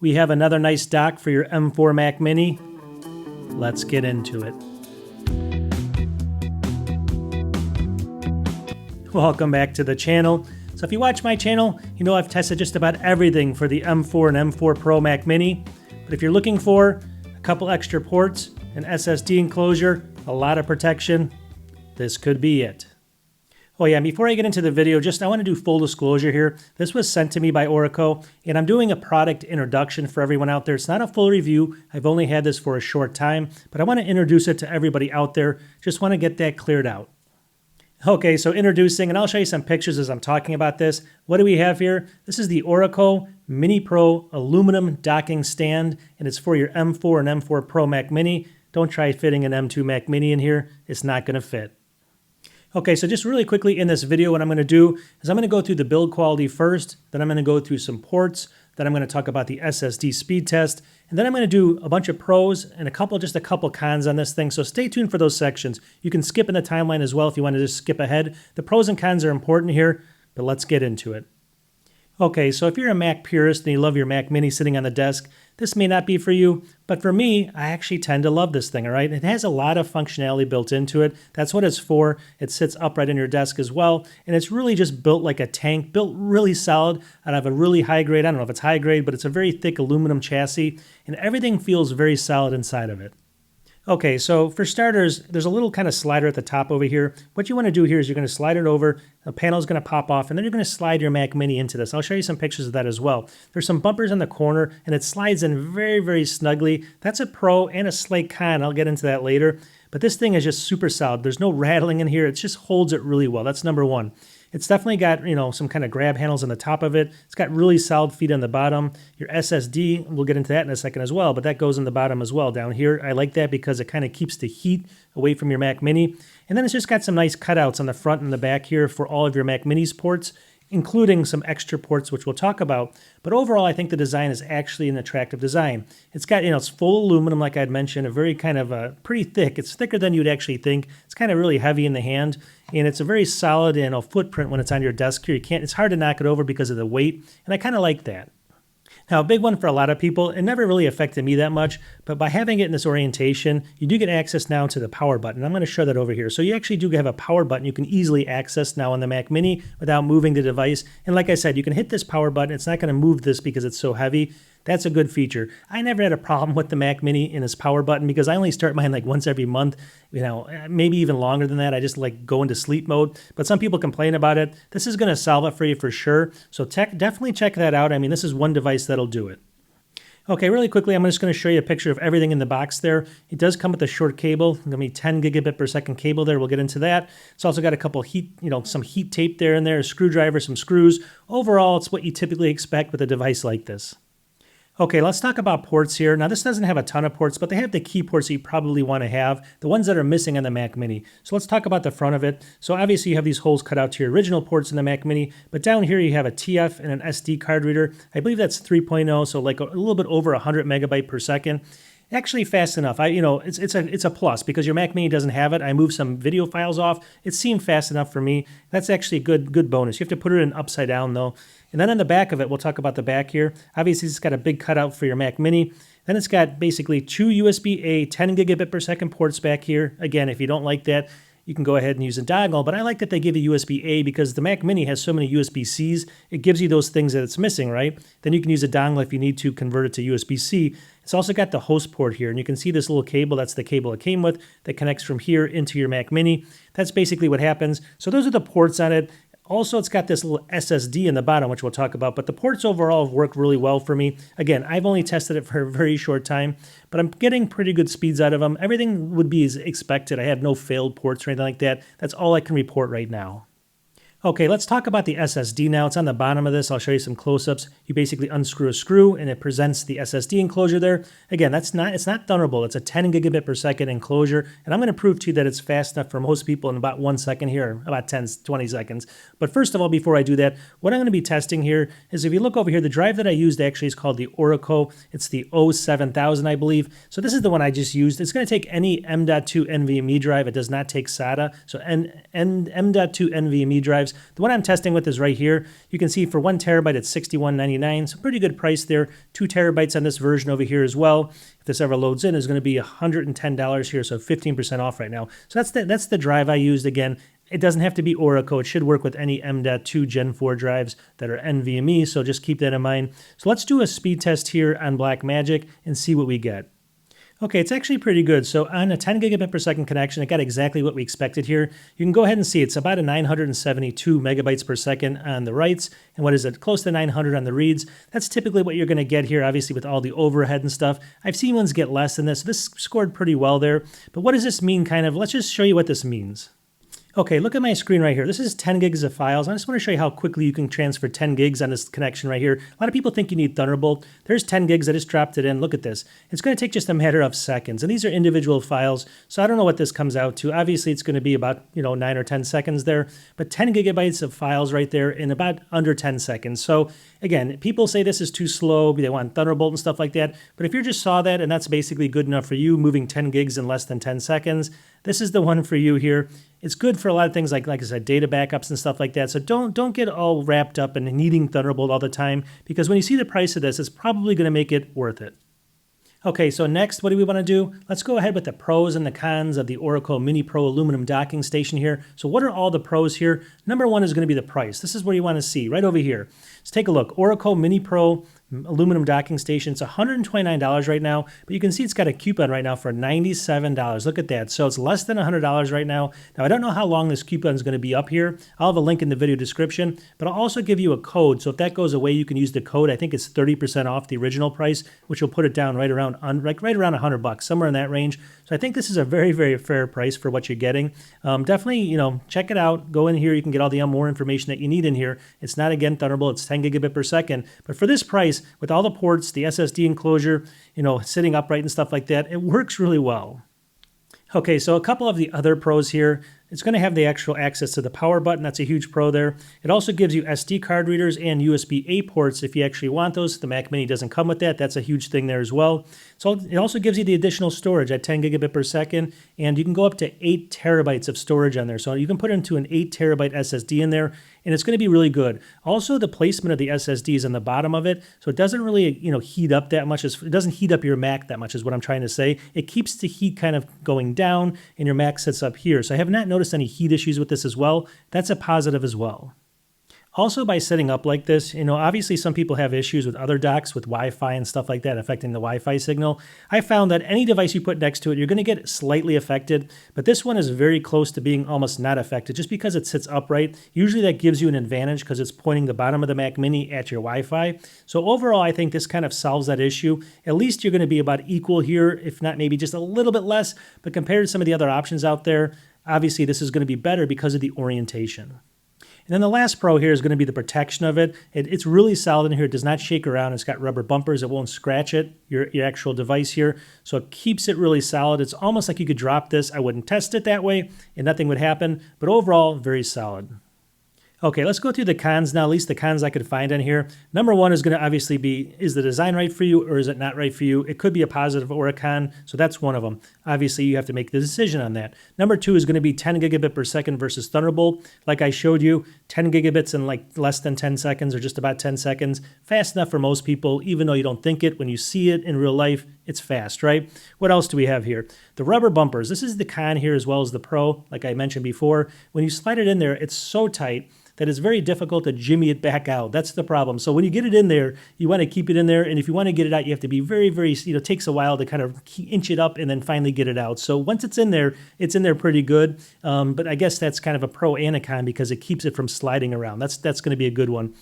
we have another nice dock for your M4 Mac Mini. Let's get into it. Welcome back to the channel. So if you watch my channel, you know I've tested just about everything for the M4 and M4 Pro Mac Mini. But if you're looking for a couple extra ports, an SSD enclosure, a lot of protection, this could be it. Oh yeah, and before I get into the video, I want to do full disclosure here. This was sent to me by ORICO, and I'm doing a product introduction for everyone out there. It's not a full review. I've only had this for a short time, but I want to introduce it to everybody out there. Just want to get that cleared out. Okay, so introducing, and I'll show you some pictures as I'm talking about this. What do we have here? This is the ORICO MiniPro aluminum docking stand, and it's for your M4 and M4 Pro Mac Mini. Don't try fitting an M2 Mac Mini in here. It's not going to fit. Okay, so just really quickly in this video, what I'm going to do is I'm going to go through the build quality first, then I'm going to go through some ports, then I'm going to talk about the SSD speed test, and then I'm going to do a bunch of pros and just a couple cons on this thing. So stay tuned for those sections. You can skip in the timeline as well if you want to just skip ahead. The pros and cons are important here, but let's get into it. Okay, so if you're a Mac purist and you love your Mac Mini sitting on the desk, this may not be for you, but for me, I actually tend to love this thing, all right? It has a lot of functionality built into it. That's what it's for. It sits upright in your desk as well, and it's really just built like a tank, built really solid out of a really high grade, I don't know if it's high grade, but it's a very thick aluminum chassis, and everything feels very solid inside of it. Okay, so for starters, there's a little kind of slider at the top over here. What you want to do here is you're going to slide it over, the panel is going to pop off, and then you're going to slide your Mac Mini into this. I'll show you some pictures of that as well. There's some bumpers in the corner, and it slides in very, very snugly. That's a pro and a slight con. I'll get into that later. But this thing is just super solid. There's no rattling in here. It just holds it really well. That's number one. It's definitely got, some kind of grab handles on the top of it. It's got really solid feet on the bottom. Your SSD, we'll get into that in a second as well, but that goes in the bottom as well down here. I like that because it kind of keeps the heat away from your Mac Mini. And then it's just got some nice cutouts on the front and the back here for all of your Mac Mini's ports, including some extra ports, which we'll talk about. But overall, I think the design is actually an attractive design. It's got, it's full aluminum, like I'd mentioned, a very kind of pretty thick. It's thicker than you'd actually think. It's kind of really heavy in the hand, and it's a very solid, footprint when it's on your desk here. It's hard to knock it over because of the weight, and I kind of like that. Now, a big one for a lot of people, it never really affected me that much, but by having it in this orientation, you do get access now to the power button. I'm going to show that over here. So you actually do have a power button you can easily access now on the Mac Mini without moving the device. And like I said, you can hit this power button. It's not going to move this because it's so heavy. That's a good feature. I never had a problem with the Mac Mini and its power button because I only start mine like once every month, maybe even longer than that. I just like go into sleep mode, but some people complain about it. This is going to solve it for you for sure. So definitely check that out. I mean, this is one device that'll do it. Okay, really quickly, I'm just going to show you a picture of everything in the box there. It does come with a short cable. It's going to be 10 gigabit per second cable there. We'll get into that. It's also got a couple some heat tape there and there, a screwdriver, some screws. Overall, it's what you typically expect with a device like this. Okay, let's talk about ports here. Now, this doesn't have a ton of ports, but they have the key ports that you probably want to have, the ones that are missing on the Mac Mini. So let's talk about the front of it. So obviously, you have these holes cut out to your original ports in the Mac Mini, but down here you have a TF and an SD card reader. I believe that's 3.0, so like a little bit over 100 megabyte per second. Actually fast enough. It's a plus because your Mac Mini doesn't have it. I moved some video files off. It seemed fast enough for me. That's actually a good bonus. You have to put it in upside down though. And then on the back of it, we'll talk about the back here. Obviously, it's got a big cutout for your Mac Mini. Then it's got basically two USB-A 10 gigabit per second ports back here. Again, if you don't like that, you can go ahead and use a dongle, but I like that they give you USB-A because the Mac Mini has so many USB-Cs, it gives you those things that it's missing, right? Then you can use a dongle if you need to convert it to USB-C. It's also got the host port here, and you can see this little cable, that's the cable it came with, that connects from here into your Mac Mini. That's basically what happens. So those are the ports on it. Also, it's got this little SSD in the bottom, which we'll talk about, but the ports overall have worked really well for me. Again, I've only tested it for a very short time, but I'm getting pretty good speeds out of them. Everything would be as expected. I have no failed ports or anything like that. That's all I can report right now. Okay, let's talk about the SSD now. It's on the bottom of this. I'll show you some close-ups. You basically unscrew a screw and it presents the SSD enclosure there. Again, it's not Thunderbolt. It's a 10 gigabit per second enclosure. And I'm going to prove to you that it's fast enough for most people in about 1 second here, about 10, 20 seconds. But first of all, before I do that, what I'm going to be testing here is if you look over here, the drive that I used actually is called the ORICO. It's the 07000, I believe. So this is the one I just used. It's going to take any M.2 NVMe drive. It does not take SATA. So M.2 NVMe drives. drives. The one I'm testing with is right here. You can see for 1 terabyte, it's $61.99, so pretty good price there. 2 terabytes on this version over here as well. If this ever loads in, is going to be $110 here, so 15% off right now. So that's the drive I used. Again, it doesn't have to be ORICO. It should work with any M.2 Gen 4 drives that are NVMe, so just keep that in mind. So let's do a speed test here on Blackmagic and see what we get. Okay, it's actually pretty good. So on a 10 gigabit per second connection, it got exactly what we expected here. You can go ahead and see it's about a 972 megabytes per second on the writes, and what is it, close to 900 on the reads. That's typically what you're going to get here, obviously with all the overhead and stuff. I've seen ones get less than this. This scored pretty well there. But what does this mean kind of? Let's just show you what this means. Okay, look at my screen right here. This is 10 gigs of files. I just want to show you how quickly you can transfer 10 gigs on this connection right here. A lot of people think you need Thunderbolt. There's 10 gigs. I just dropped it in. Look at this. It's going to take just a matter of seconds. And these are individual files, so I don't know what this comes out to. Obviously, it's going to be about 9 or 10 seconds there. But 10 gigabytes of files right there in about under 10 seconds. So again, people say this is too slow. They want Thunderbolt and stuff like that. But if you just saw that and that's basically good enough for you, moving 10 gigs in less than 10 seconds, this is the one for you here. It's good for a lot of things like I said, data backups and stuff like that. So don't get all wrapped up in needing Thunderbolt all the time, because when you see the price of this, it's probably going to make it worth it. Okay, so next, what do we want to do? Let's go ahead with the pros and the cons of the ORICO MiniPro aluminum docking station here. So what are all the pros here? Number one is going to be the price. This is what you want to see right over here. Let's take a look. ORICO MiniPro aluminum docking station. It's $129 right now, but you can see it's got a coupon right now for $97. Look at that. So it's less than $100 right now. Now, I don't know how long this coupon is going to be up here. I'll have a link in the video description, but I'll also give you a code. So if that goes away, you can use the code. I think it's 30% off the original price, which will put it down right around $100, somewhere in that range. So I think this is a very, very fair price for what you're getting. Definitely, check it out. Go in here. You can get all the more information that you need in here. It's not, again, Thunderbolt. It's 10 gigabit per second. But for this price, with all the ports, the SSD enclosure, sitting upright and stuff like that, it works really well. Okay, so a couple of the other pros here. It's going to have the actual access to the power button. That's a huge pro there. It also gives you SD card readers and USB-A ports if you actually want those. The Mac Mini doesn't come with that. That's a huge thing there as well. So it also gives you the additional storage at 10 gigabit per second, and you can go up to 8 terabytes of storage on there. So you can put into an 8 terabyte SSD in there, and it's going to be really good. Also, the placement of the SSD is on the bottom of it, so it doesn't really heat up that much. It doesn't heat up your Mac that much is what I'm trying to say. It keeps the heat kind of going down, and your Mac sits up here. So I have not noticed any heat issues with this as well. That's a positive as well. Also, by setting up like this, obviously some people have issues with other docks with Wi-Fi and stuff like that affecting the Wi-Fi signal. I found that any device you put next to it, you're going to get slightly affected, but this one is very close to being almost not affected just because it sits upright. Usually that gives you an advantage because it's pointing the bottom of the Mac Mini at your Wi-Fi. So overall, I think this kind of solves that issue. At least you're going to be about equal here, if not maybe just a little bit less, but compared to some of the other options out there, obviously this is going to be better because of the orientation. And then the last pro here is going to be the protection of it. It's really solid in here. It does not shake around. It's got rubber bumpers. It won't scratch your actual device here. So it keeps it really solid. It's almost like you could drop this. I wouldn't test it that way and nothing would happen. But overall, very solid. Okay, let's go through the cons now, at least the cons I could find on here. Number one is going to obviously be, is the design right for you or is it not right for you? It could be a positive or a con, so that's one of them. Obviously, you have to make the decision on that. Number two is going to be 10 gigabit per second versus Thunderbolt. Like I showed you, 10 gigabits in like less than 10 seconds or just about 10 seconds. Fast enough for most people, even though you don't think it. When you see it in real life, it's fast, right? What else do we have here? The rubber bumpers. This is the con here as well as the pro, like I mentioned before. When you slide it in there, it's so tight that it's very difficult to jimmy it back out. That's the problem. So when you get it in there, you want to keep it in there. And if you want to get it out, you have to be very, very, it takes a while to kind of inch it up and then finally get it out. So once it's in there pretty good. But I guess that's kind of a pro and a con because it keeps it from sliding around. That's going to be a good one.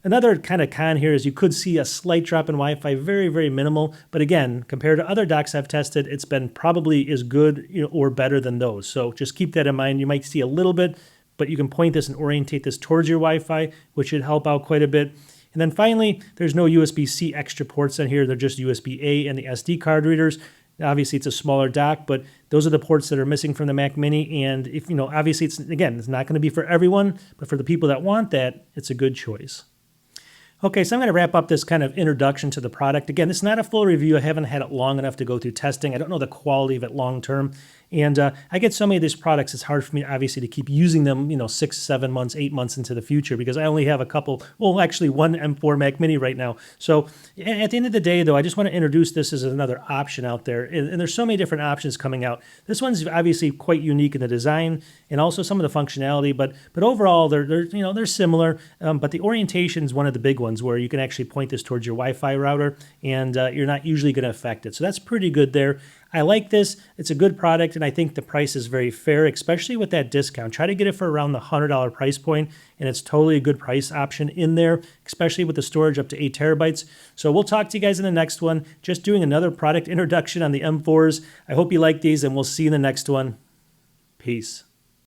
Another kind of con here is you could see a slight drop in Wi-Fi, very, very minimal. But again, compared to other docks I've tested, it's been probably as good or better than those. So just keep that in mind. You might see a little bit, but you can point this and orientate this towards your Wi-Fi, which should help out quite a bit. And then finally, there's no USB-C extra ports in here. They're just USB-A and the SD card readers. Obviously, it's a smaller dock, but those are the ports that are missing from the Mac Mini. And if obviously, it's not going to be for everyone, but for the people that want that, it's a good choice. Okay, so I'm going to wrap up this kind of introduction to the product. Again, this is not a full review. I haven't had it long enough to go through testing. I don't know the quality of it long term. And I get so many of these products, it's hard for me, obviously, to keep using them, 6, 7 months, 8 months into the future because I only have a couple, well, actually one M4 Mac Mini right now. So at the end of the day, though, I just want to introduce this as another option out there. And there's so many different options coming out. This one's obviously quite unique in the design and also some of the functionality, but overall, they're similar. But the orientation is one of the big ones where you can actually point this towards your Wi-Fi router and you're not usually going to affect it. So that's pretty good there. I like this. It's a good product, and I think the price is very fair, especially with that discount. Try to get it for around the $100 price point, and it's totally a good price option in there, especially with the storage up to 8 terabytes. So we'll talk to you guys in the next one. Just doing another product introduction on the M4s. I hope you like these, and we'll see you in the next one. Peace.